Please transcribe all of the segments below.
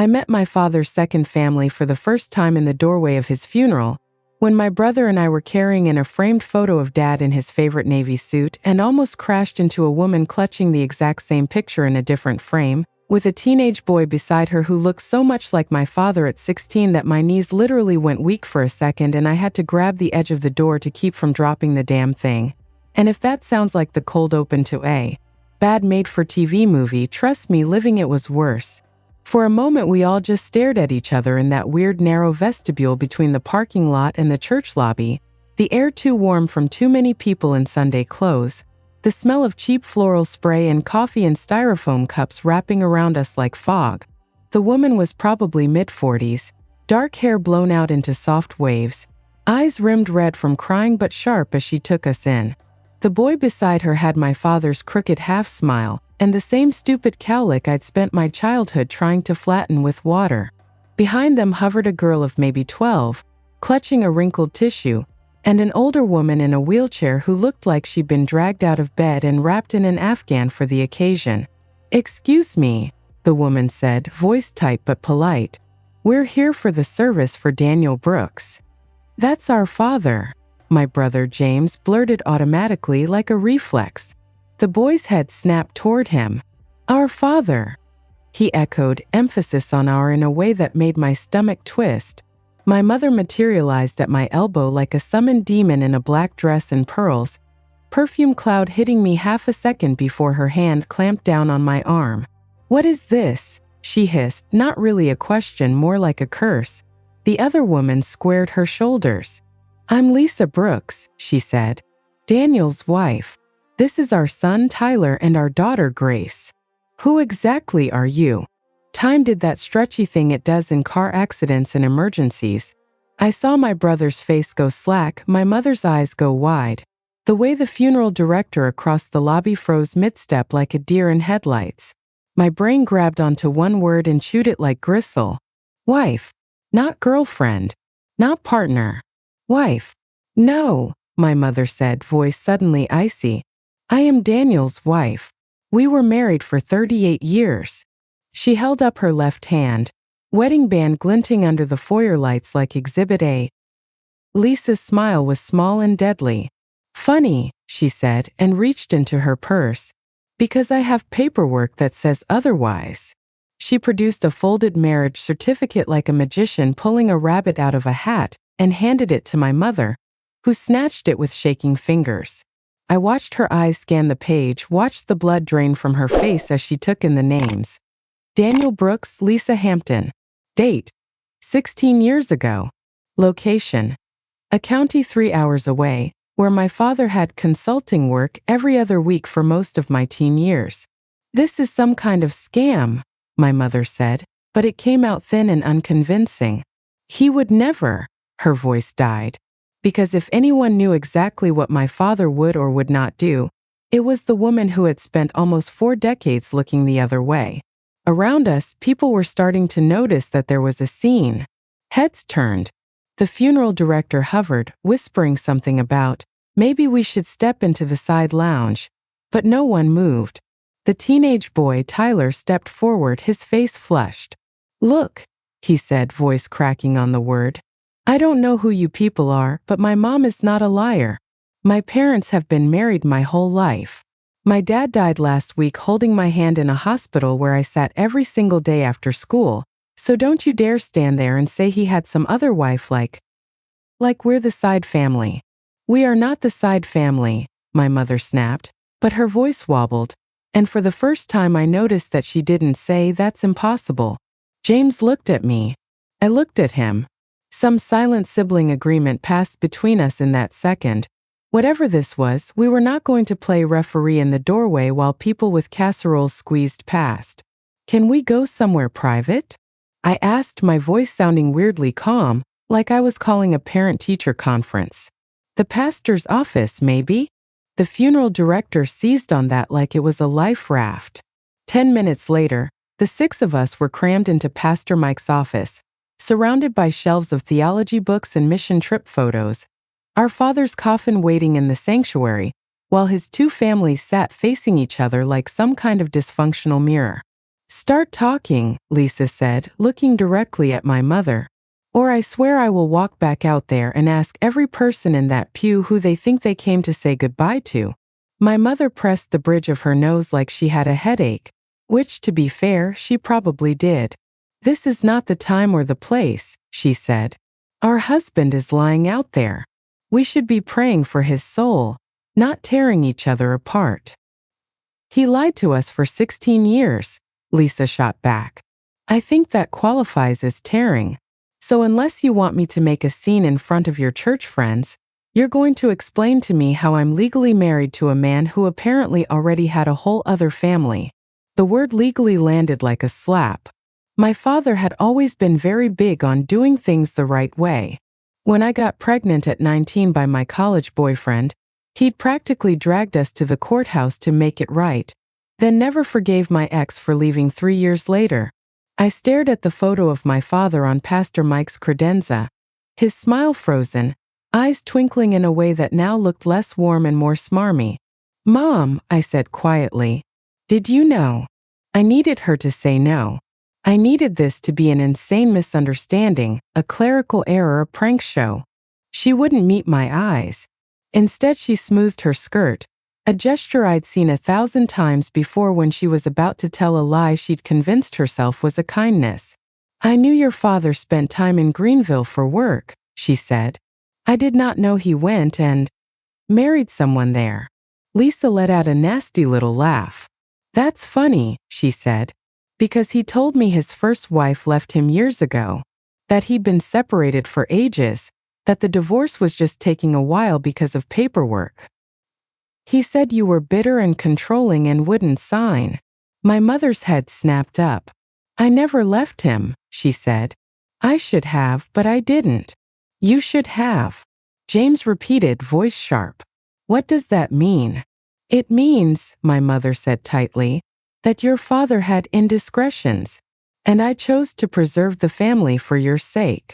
I met my father's second family for the first time in the doorway of his funeral, when my brother and I were carrying in a framed photo of Dad in his favorite Navy suit and almost crashed into a woman clutching the exact same picture in a different frame, with a teenage boy beside her who looked so much like my father at 16 that my knees literally went weak for a second and I had to grab the edge of the door to keep from dropping the damn thing. And if that sounds like the cold open to a bad made-for-TV movie, trust me, living it was worse. For a moment we all just stared at each other in that weird narrow vestibule between the parking lot and the church lobby, the air too warm from too many people in Sunday clothes, the smell of cheap floral spray and coffee in styrofoam cups wrapping around us like fog. The woman was probably mid-40s, dark hair blown out into soft waves, eyes rimmed red from crying but sharp as she took us in. The boy beside her had my father's crooked half-smile, and the same stupid cowlick I'd spent my childhood trying to flatten with water. Behind them hovered a girl of maybe 12, clutching a wrinkled tissue, and an older woman in a wheelchair who looked like she'd been dragged out of bed and wrapped in an afghan for the occasion. "Excuse me," the woman said, voice tight but polite. "We're here for the service for Daniel Brooks." "That's our father," my brother James blurted automatically like a reflex. The boy's head snapped toward him. "Our father," he echoed, emphasis on our in a way that made my stomach twist. My mother materialized at my elbow like a summoned demon in a black dress and pearls, perfume cloud hitting me half a second before her hand clamped down on my arm. "What is this?" she hissed, not really a question, more like a curse. The other woman squared her shoulders. "I'm Lisa Brooks," she said. "Daniel's wife. This is our son Tyler and our daughter Grace." "Who exactly are you?" Time did that stretchy thing it does in car accidents and emergencies. I saw my brother's face go slack, my mother's eyes go wide. The way the funeral director across the lobby froze mid-step like a deer in headlights. My brain grabbed onto one word and chewed it like gristle. Wife. Not girlfriend. Not partner. Wife. "No," my mother said, voice suddenly icy. "I am Daniel's wife. We were married for 38 years. She held up her left hand, wedding band glinting under the foyer lights like Exhibit A. Lisa's smile was small and deadly. "Funny," she said, and reached into her purse. "Because I have paperwork that says otherwise." She produced a folded marriage certificate like a magician pulling a rabbit out of a hat and handed it to my mother, who snatched it with shaking fingers. I watched her eyes scan the page, watched the blood drain from her face as she took in the names. Daniel Brooks, Lisa Hampton. Date: 16 years ago. Location: a county 3 hours away, where my father had consulting work every other week for most of my teen years. "This is some kind of scam," my mother said, but it came out thin and unconvincing. "He would never," her voice died. Because if anyone knew exactly what my father would or would not do, it was the woman who had spent almost 4 decades looking the other way. Around us, people were starting to notice that there was a scene. Heads turned. The funeral director hovered, whispering something about, maybe we should step into the side lounge. But no one moved. The teenage boy, Tyler, stepped forward, his face flushed. "Look," he said, voice cracking on the word. "I don't know who you people are, but my mom is not a liar. My parents have been married my whole life. My dad died last week holding my hand in a hospital where I sat every single day after school, so don't you dare stand there and say he had some other wife like we're the side family. We are not the side family," my mother snapped, but her voice wobbled, and for the first time I noticed that she didn't say, "That's impossible." James looked at me. I looked at him. Some silent sibling agreement passed between us in that second. Whatever this was, we were not going to play referee in the doorway while people with casseroles squeezed past. "Can we go somewhere private?" I asked, my voice sounding weirdly calm, like I was calling a parent-teacher conference. "The pastor's office, maybe?" The funeral director seized on that like it was a life raft. 10 minutes later, the 6 of us were crammed into Pastor Mike's office, surrounded by shelves of theology books and mission trip photos. Our father's coffin waiting in the sanctuary, while his 2 families sat facing each other like some kind of dysfunctional mirror. Start talking, Lisa said, looking directly at my mother. Or I swear I will walk back out there and ask every person in that pew who they think they came to say goodbye to. My mother pressed the bridge of her nose like she had a headache, which, to be fair, she probably did. This is not the time or the place, she said. Our husband is lying out there. We should be praying for his soul, not tearing each other apart. He lied to us for 16 years, Lisa shot back. I think that qualifies as tearing. So unless you want me to make a scene in front of your church friends, you're going to explain to me how I'm legally married to a man who apparently already had a whole other family. The word legally landed like a slap. My father had always been very big on doing things the right way. When I got pregnant at 19 by my college boyfriend, he'd practically dragged us to the courthouse to make it right, then never forgave my ex for leaving 3 years later. I stared at the photo of my father on Pastor Mike's credenza, his smile frozen, eyes twinkling in a way that now looked less warm and more smarmy. Mom, I said quietly, did you know? I needed her to say no. I needed this to be an insane misunderstanding, a clerical error, a prank show. She wouldn't meet my eyes. Instead, she smoothed her skirt, a gesture I'd seen 1,000 times before when she was about to tell a lie she'd convinced herself was a kindness. I knew your father spent time in Greenville for work, she said. I did not know he went and married someone there. Lisa let out a nasty little laugh. That's funny, she said, because he told me his first wife left him years ago, that he'd been separated for ages, that the divorce was just taking a while because of paperwork. He said you were bitter and controlling and wouldn't sign. My mother's head snapped up. I never left him, she said. I should have, but I didn't. You should have. James repeated, voice sharp. What does that mean? It means, my mother said tightly, that your father had indiscretions, and I chose to preserve the family for your sake.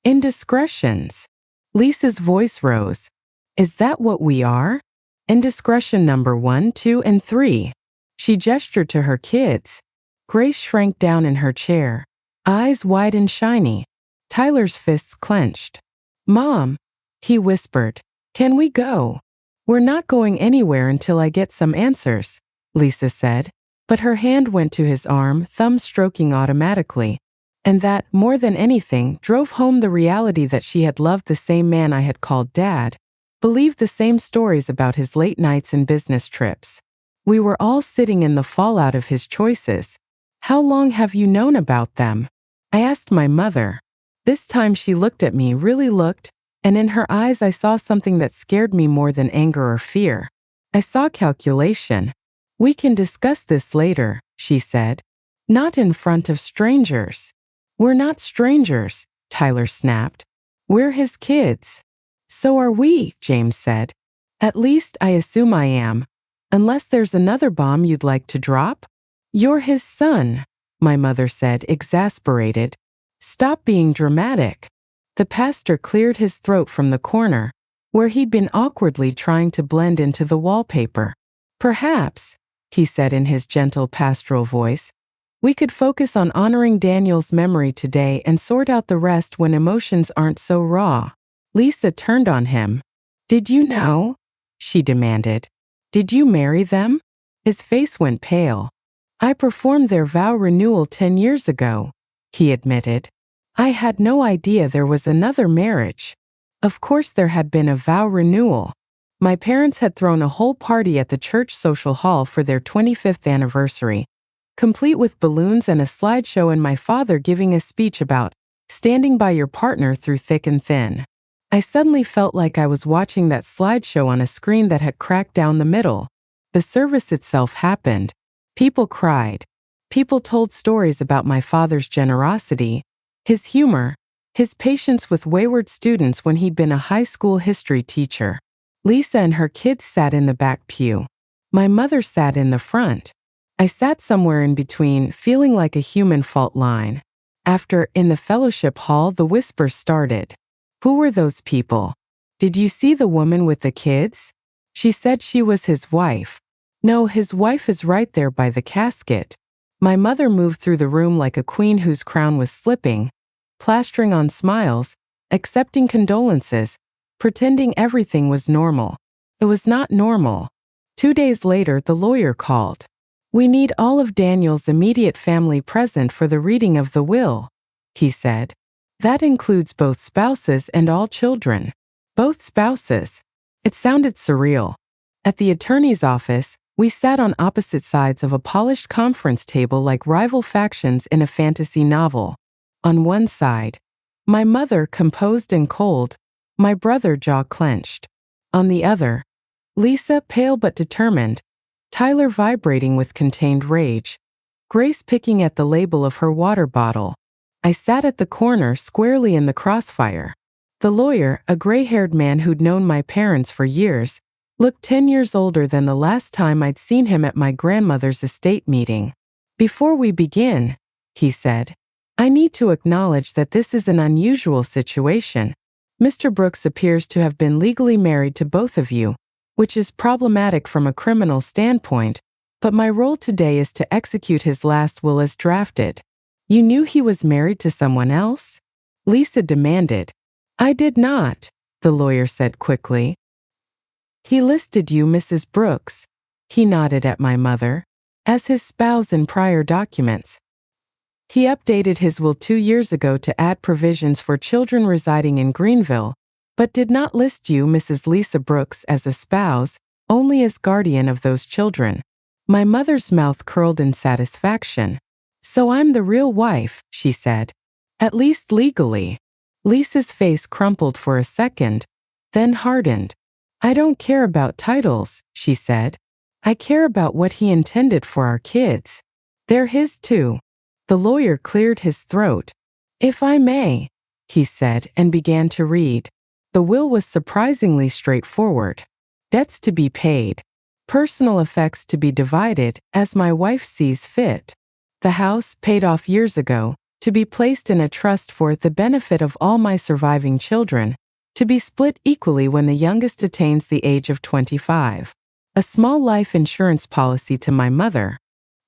Indiscretions. Lisa's voice rose. Is that what we are? Indiscretion number 1, 2, and 3. She gestured to her kids. Grace shrank down in her chair, eyes wide and shiny. Tyler's fists clenched. Mom, he whispered, can we go? We're not going anywhere until I get some answers, Lisa said, but her hand went to his arm, thumb stroking automatically. And that, more than anything, drove home the reality that she had loved the same man I had called Dad, believed the same stories about his late nights and business trips. We were all sitting in the fallout of his choices. How long have you known about them? I asked my mother. This time she looked at me, really looked, and in her eyes I saw something that scared me more than anger or fear. I saw calculation. We can discuss this later, she said. Not in front of strangers. We're not strangers, Tyler snapped. We're his kids. So are we, James said. At least I assume I am. Unless there's another bomb you'd like to drop? You're his son, my mother said, exasperated. Stop being dramatic. The pastor cleared his throat from the corner, where he'd been awkwardly trying to blend into the wallpaper. Perhaps, he said in his gentle pastoral voice, we could focus on honoring Daniel's memory today and sort out the rest when emotions aren't so raw. Lisa turned on him. Did you know? She demanded. Did you marry them? His face went pale. I performed their vow renewal 10 years ago, he admitted. I had no idea there was another marriage. Of course there had been a vow renewal. My parents had thrown a whole party at the church social hall for their 25th anniversary, complete with balloons and a slideshow and my father giving a speech about standing by your partner through thick and thin. I suddenly felt like I was watching that slideshow on a screen that had cracked down the middle. The service itself happened. People cried. People told stories about my father's generosity, his humor, his patience with wayward students when he'd been a high school history teacher. Lisa and her kids sat in the back pew. My mother sat in the front. I sat somewhere in between, feeling like a human fault line. After, in the fellowship hall, the whispers started. Who were those people? Did you see the woman with the kids? She said she was his wife. No, his wife is right there by the casket. My mother moved through the room like a queen whose crown was slipping, plastering on smiles, accepting condolences, pretending everything was normal. It was not normal. 2 days later, the lawyer called. "We need all of Daniel's immediate family present for the reading of the will," he said. "That includes both spouses and all children." Both spouses. It sounded surreal. At the attorney's office, we sat on opposite sides of a polished conference table like rival factions in a fantasy novel. On one side, my mother composed and cold, my brother jaw clenched. On the other, Lisa pale but determined, Tyler vibrating with contained rage, Grace picking at the label of her water bottle. I sat at the corner squarely in the crossfire. The lawyer, a gray-haired man who'd known my parents for years, looked 10 years older than the last time I'd seen him at my grandmother's estate meeting. "Before we begin," he said, "I need to acknowledge that this is an unusual situation. Mr. Brooks appears to have been legally married to both of you, which is problematic from a criminal standpoint, but my role today is to execute his last will as drafted." "You knew he was married to someone else?" Lisa demanded. "I did not," the lawyer said quickly. "He listed you, Mrs. Brooks," he nodded at my mother, "as his spouse in prior documents. He updated his will 2 years ago to add provisions for children residing in Greenville, but did not list you, Mrs. Lisa Brooks, as a spouse, only as guardian of those children." My mother's mouth curled in satisfaction. "So I'm the real wife," she said. "At least legally." Lisa's face crumpled for a second, then hardened. "I don't care about titles," she said. "I care about what he intended for our kids. They're his too." The lawyer cleared his throat. "If I may," he said and began to read. The will was surprisingly straightforward. Debts to be paid. Personal effects to be divided as my wife sees fit. The house, paid off years ago, to be placed in a trust for the benefit of all my surviving children, to be split equally when the youngest attains the age of 25. A small life insurance policy to my mother.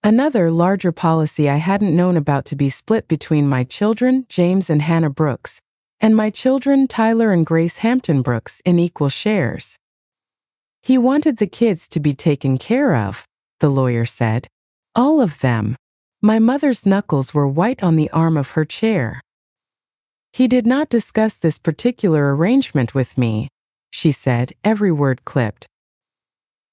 Another, larger policy I hadn't known about to be split between my children, James and Hannah Brooks, and my children, Tyler and Grace Hampton Brooks, in equal shares. He wanted the kids to be taken care of, the lawyer said. All of them. My mother's knuckles were white on the arm of her chair. "He did not discuss this particular arrangement with me," she said, every word clipped.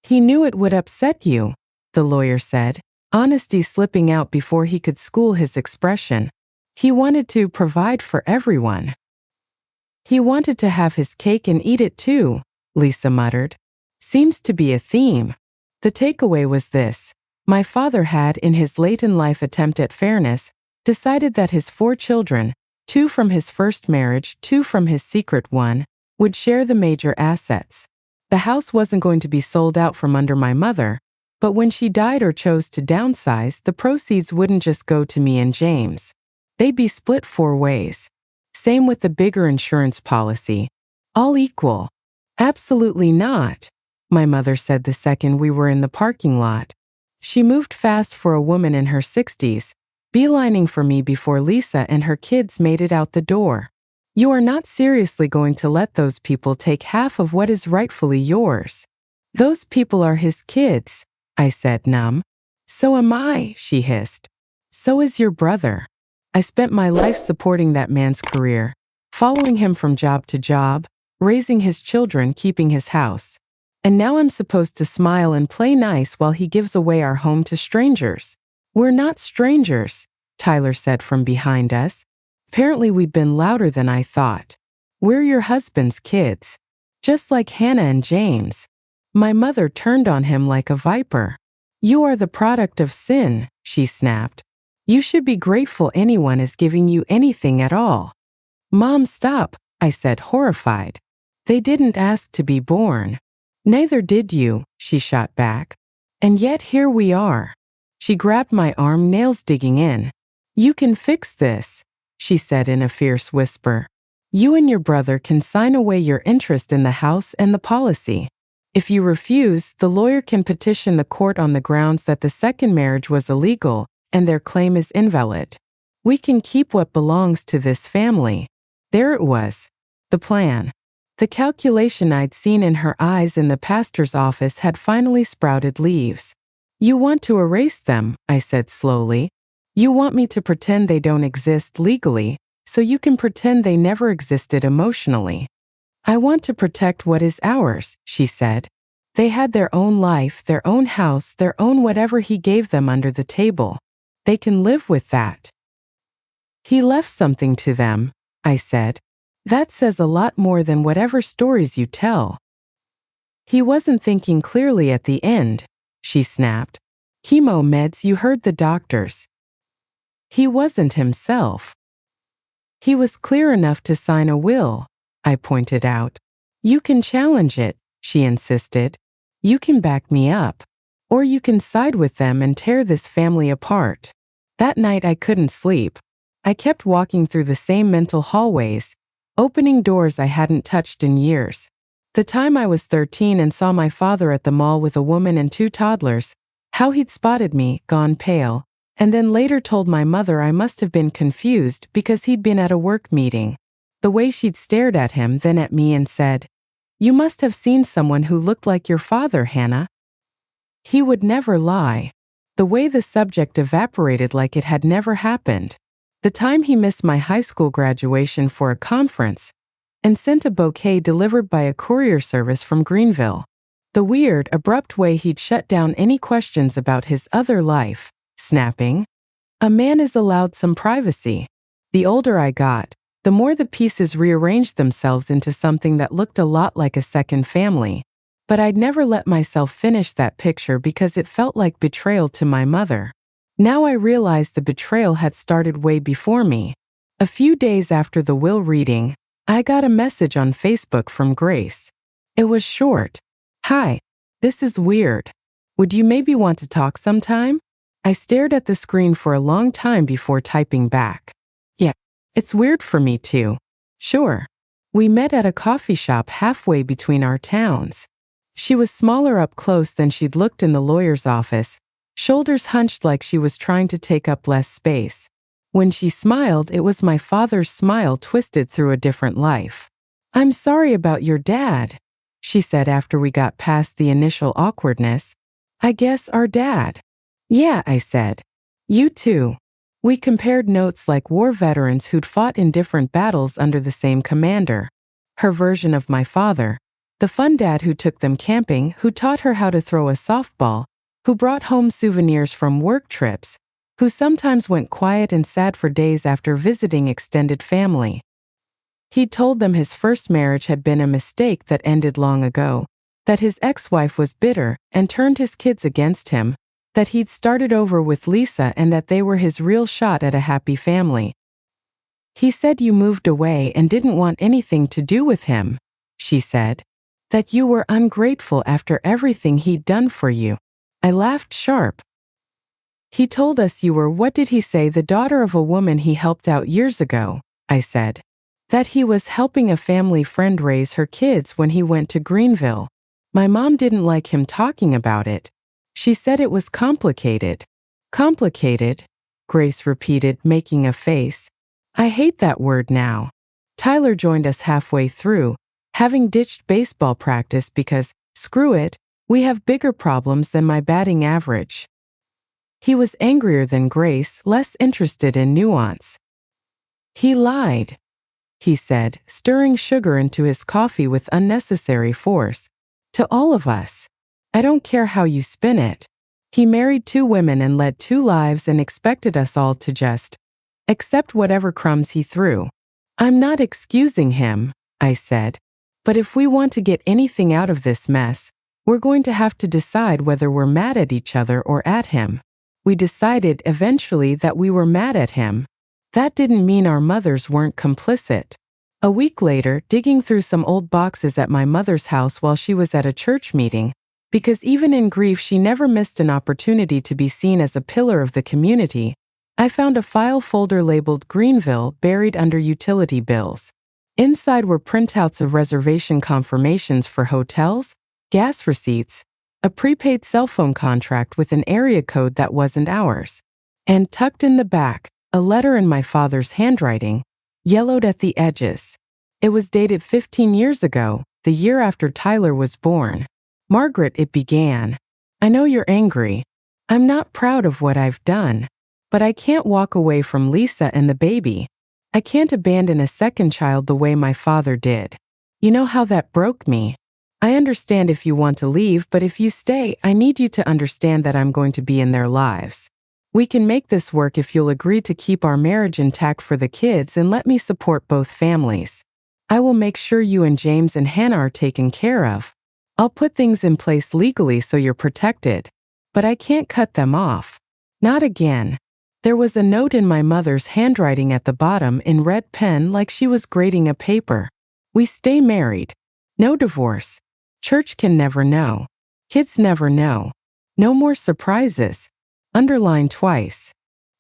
"He knew it would upset you," the lawyer said, honesty slipping out before he could school his expression. "He wanted to provide for everyone." "He wanted to have his cake and eat it too," Lisa muttered. "Seems to be a theme." The takeaway was this. My father had, in his late-in-life attempt at fairness, decided that his 4 children, 2 from his first marriage, 2 from his secret one, would share the major assets. The house wasn't going to be sold out from under my mother, but when she died or chose to downsize, the proceeds wouldn't just go to me and James. They'd be split 4 ways. Same with the bigger insurance policy. All equal. "Absolutely not," my mother said the second we were in the parking lot. She moved fast for a woman in her 60s, beelining for me before Lisa and her kids made it out the door. "You are not seriously going to let those people take half of what is rightfully yours." "Those people are his kids," I said, numb. "So am I," she hissed. "So is your brother. I spent my life supporting that man's career, following him from job to job, raising his children, keeping his house. And now I'm supposed to smile and play nice while he gives away our home to strangers." "We're not strangers," Tyler said from behind us. Apparently we'd been louder than I thought. "We're your husband's kids. Just like Hannah and James." My mother turned on him like a viper. "You are the product of sin," she snapped. "You should be grateful anyone is giving you anything at all." "Mom, stop," I said, horrified. "They didn't ask to be born." "Neither did you," she shot back. "And yet here we are." She grabbed my arm, nails digging in. "You can fix this," she said in a fierce whisper. "You and your brother can sign away your interest in the house and the policy. If you refuse, the lawyer can petition the court on the grounds that the second marriage was illegal and their claim is invalid. We can keep what belongs to this family. There it was. The plan. The calculation I'd seen in her eyes in the pastor's office had finally sprouted leaves. You want to erase them, I said slowly. You want me to pretend they don't exist legally, so you can pretend they never existed emotionally. I want to protect what is ours, she said. They had their own life, their own house, their own whatever he gave them under the table. They can live with that. He left something to them, I said. That says a lot more than whatever stories you tell. He wasn't thinking clearly at the end, she snapped. Chemo meds, you heard the doctors. He wasn't himself. He was clear enough to sign a will, I pointed out. You can challenge it, she insisted. You can back me up. Or you can side with them and tear this family apart. That night I couldn't sleep. I kept walking through the same mental hallways, opening doors I hadn't touched in years. The time I was 13 and saw my father at the mall with a woman and 2 toddlers, how he'd spotted me, gone pale, and then later told my mother I must have been confused because he'd been at a work meeting. The way she'd stared at him, then at me and said, "You must have seen someone who looked like your father, Hannah." He would never lie. The way the subject evaporated like it had never happened. The time he missed my high school graduation for a conference and sent a bouquet delivered by a courier service from Greenville. The weird, abrupt way he'd shut down any questions about his other life, snapping, "A man is allowed some privacy." The older I got, the more the pieces rearranged themselves into something that looked a lot like a second family. But I'd never let myself finish that picture because it felt like betrayal to my mother. Now I realized the betrayal had started way before me. A few days after the will reading, I got a message on Facebook from Grace. It was short. "Hi, this is weird. Would you maybe want to talk sometime?" I stared at the screen for a long time before typing back. "Yeah, it's weird for me too." "Sure." We met at a coffee shop halfway between our towns. She was smaller up close than she'd looked in the lawyer's office, shoulders hunched like she was trying to take up less space. When she smiled, it was my father's smile twisted through a different life. "I'm sorry about your dad," she said after we got past the initial awkwardness. "I guess our dad." "Yeah," I said. "You too." We compared notes like war veterans who'd fought in different battles under the same commander. Her version of my father, the fun dad who took them camping, who taught her how to throw a softball, who brought home souvenirs from work trips, who sometimes went quiet and sad for days after visiting extended family. He told them his first marriage had been a mistake that ended long ago, that his ex-wife was bitter and turned his kids against him, that he'd started over with Lisa and that they were his real shot at a happy family. "He said you moved away and didn't want anything to do with him," she said. "That you were ungrateful after everything he'd done for you." I laughed sharp. "He told us you were, what did he say, the daughter of a woman he helped out years ago," I said. "That he was helping a family friend raise her kids when he went to Greenville. My mom didn't like him talking about it. She said it was complicated." "Complicated?" Grace repeated, making a face. "I hate that word now." Tyler joined us halfway through, having ditched baseball practice because, screw it, we have bigger problems than my batting average. He was angrier than Grace, less interested in nuance. "He lied," he said, stirring sugar into his coffee with unnecessary force. "To all of us. I don't care how you spin it. He married 2 women and led 2 lives and expected us all to just accept whatever crumbs he threw. I'm not excusing him," I said. "But if we want to get anything out of this mess, we're going to have to decide whether we're mad at each other or at him." We decided eventually that we were mad at him. That didn't mean our mothers weren't complicit. A week later, digging through some old boxes at my mother's house while she was at a church meeting, because even in grief she never missed an opportunity to be seen as a pillar of the community, I found a file folder labeled Greenville buried under utility bills. Inside were printouts of reservation confirmations for hotels, gas receipts, a prepaid cell phone contract with an area code that wasn't ours. And tucked in the back, a letter in my father's handwriting, yellowed at the edges. It was dated 15 years ago, the year after Tyler was born. Margaret, it began. I know you're angry. I'm not proud of what I've done. But I can't walk away from Lisa and the baby. I can't abandon a second child the way my father did. You know how that broke me. I understand if you want to leave, but if you stay, I need you to understand that I'm going to be in their lives. We can make this work if you'll agree to keep our marriage intact for the kids and let me support both families. I will make sure you and James and Hannah are taken care of. I'll put things in place legally so you're protected. But I can't cut them off. Not again. There was a note in my mother's handwriting at the bottom in red pen like she was grading a paper. We stay married. No divorce. Church can never know. Kids never know. No more surprises. Underlined twice.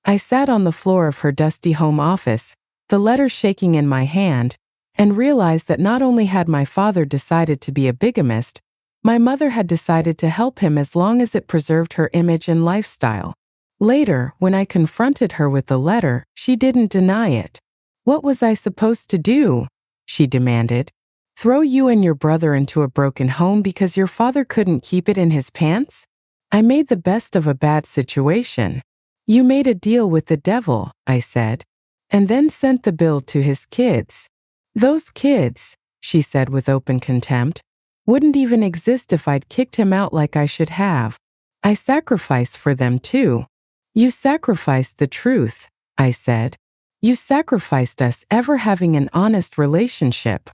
I sat on the floor of her dusty home office, the letter shaking in my hand, and realized that not only had my father decided to be a bigamist, my mother had decided to help him as long as it preserved her image and lifestyle. Later, when I confronted her with the letter, she didn't deny it. What was I supposed to do? She demanded. Throw you and your brother into a broken home because your father couldn't keep it in his pants? I made the best of a bad situation. You made a deal with the devil, I said, and then sent the bill to his kids. Those kids, she said with open contempt, wouldn't even exist if I'd kicked him out like I should have. I sacrificed for them too. You sacrificed the truth, I said. You sacrificed us ever having an honest relationship.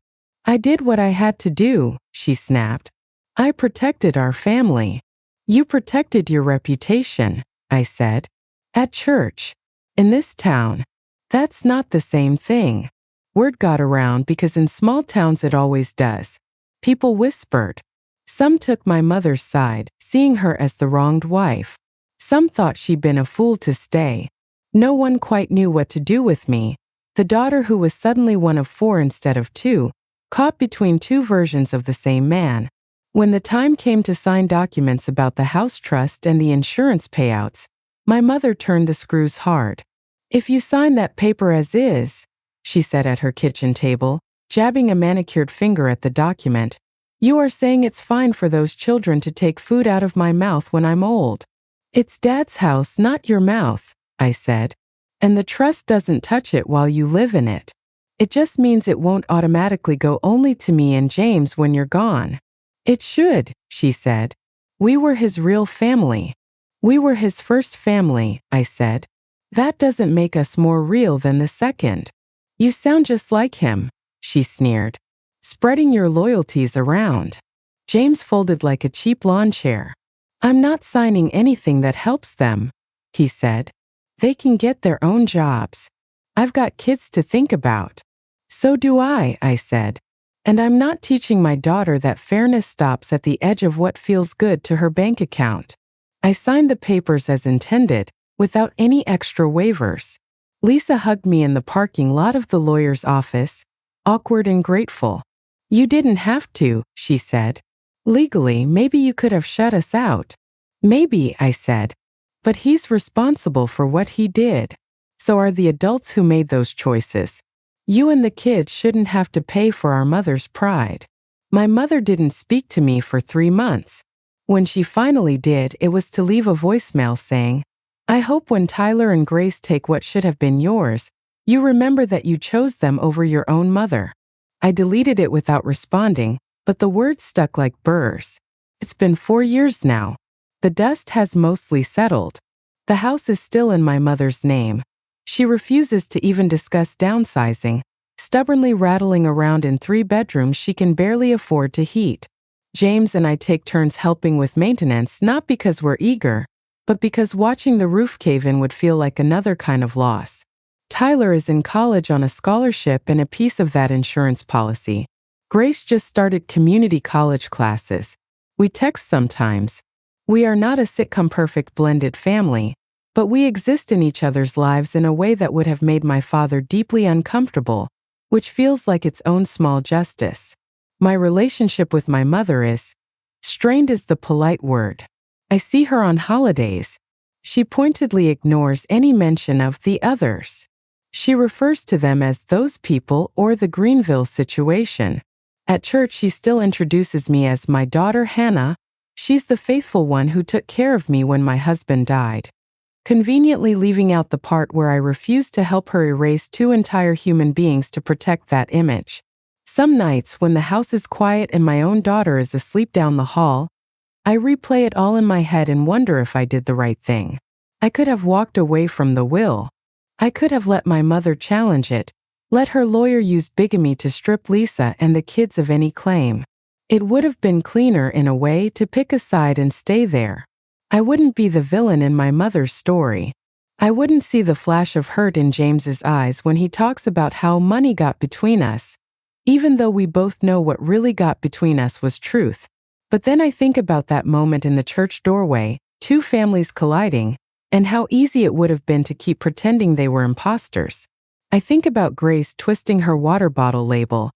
I did what I had to do, she snapped. I protected our family. You protected your reputation, I said. At church. In this town. That's not the same thing. Word got around because in small towns it always does. People whispered. Some took my mother's side, seeing her as the wronged wife. Some thought she'd been a fool to stay. No one quite knew what to do with me, the daughter who was suddenly one of 4 instead of 2, caught between 2 versions of the same man. When the time came to sign documents about the house trust and the insurance payouts, my mother turned the screws hard. If you sign that paper as is, she said at her kitchen table, jabbing a manicured finger at the document, you are saying it's fine for those children to take food out of my mouth when I'm old. It's Dad's house, not your mouth, I said, and the trust doesn't touch it while you live in it. It just means it won't automatically go only to me and James when you're gone. It should, she said. We were his real family. We were his first family, I said. That doesn't make us more real than the second. You sound just like him, she sneered, spreading your loyalties around. James folded like a cheap lawn chair. I'm not signing anything that helps them, he said. They can get their own jobs. I've got kids to think about. So do I said. And I'm not teaching my daughter that fairness stops at the edge of what feels good to her bank account. I signed the papers as intended, without any extra waivers. Lisa hugged me in the parking lot of the lawyer's office, awkward and grateful. You didn't have to, she said. Legally, maybe you could have shut us out. Maybe, I said. But he's responsible for what he did. So are the adults who made those choices. You and the kids shouldn't have to pay for our mother's pride. My mother didn't speak to me for 3 months. When she finally did, it was to leave a voicemail saying, I hope when Tyler and Grace take what should have been yours, you remember that you chose them over your own mother. I deleted it without responding, but the words stuck like burrs. It's been 4 years now. The dust has mostly settled. The house is still in my mother's name. She refuses to even discuss downsizing, stubbornly rattling around in 3 bedrooms she can barely afford to heat. James and I take turns helping with maintenance not because we're eager, but because watching the roof cave in would feel like another kind of loss. Tyler is in college on a scholarship and a piece of that insurance policy. Grace just started community college classes. We text sometimes. We are not a sitcom-perfect blended family, but we exist in each other's lives in a way that would have made my father deeply uncomfortable, which feels like its own small justice. My relationship with my mother is strained is the polite word. I see her on holidays. She pointedly ignores any mention of the others. She refers to them as those people or the Greenville situation. At church, she still introduces me as my daughter Hannah. She's the faithful one who took care of me when my husband died, conveniently leaving out the part where I refused to help her erase two entire human beings to protect that image. Some nights, when the house is quiet and my own daughter is asleep down the hall, I replay it all in my head and wonder if I did the right thing. I could have walked away from the will. I could have let my mother challenge it, let her lawyer use bigamy to strip Lisa and the kids of any claim. It would have been cleaner in a way to pick a side and stay there. I wouldn't be the villain in my mother's story. I wouldn't see the flash of hurt in James's eyes when he talks about how money got between us, even though we both know what really got between us was truth. But then I think about that moment in the church doorway, two families colliding, and how easy it would have been to keep pretending they were imposters. I think about Grace twisting her water bottle label,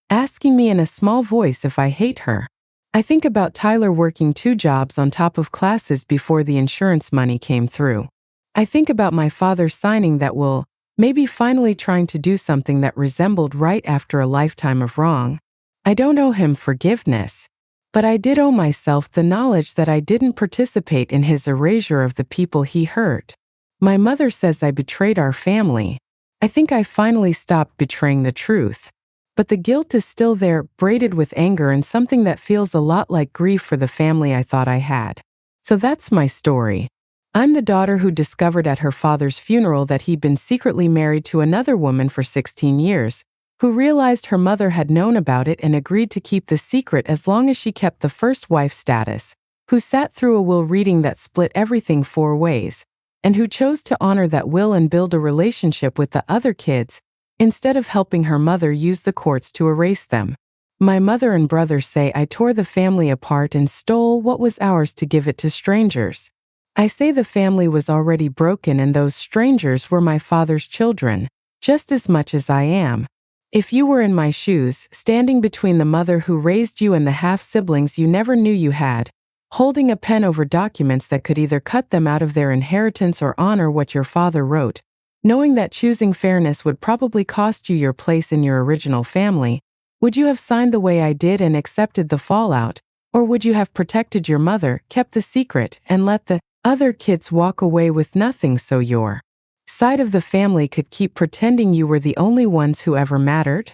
asking me in a small voice if I hate her. I think about Tyler working 2 jobs on top of classes before the insurance money came through. I think about my father signing that will, maybe finally trying to do something that resembled right after a lifetime of wrong. I don't owe him forgiveness, but I did owe myself the knowledge that I didn't participate in his erasure of the people he hurt. My mother says I betrayed our family. I think I finally stopped betraying the truth. But the guilt is still there, braided with anger and something that feels a lot like grief for the family I thought I had. So that's my story. I'm the daughter who discovered at her father's funeral that he'd been secretly married to another woman for 16 years, who realized her mother had known about it and agreed to keep the secret as long as she kept the first wife status, who sat through a will reading that split everything 4 ways, and who chose to honor that will and build a relationship with the other kids, instead of helping her mother use the courts to erase them. My mother and brother say I tore the family apart and stole what was ours to give it to strangers. I say the family was already broken and those strangers were my father's children, just as much as I am. If you were in my shoes, standing between the mother who raised you and the half-siblings you never knew you had, holding a pen over documents that could either cut them out of their inheritance or honor what your father wrote, knowing that choosing fairness would probably cost you your place in your original family, would you have signed the way I did and accepted the fallout, or would you have protected your mother, kept the secret, and let the other kids walk away with nothing so your side of the family could keep pretending you were the only ones who ever mattered?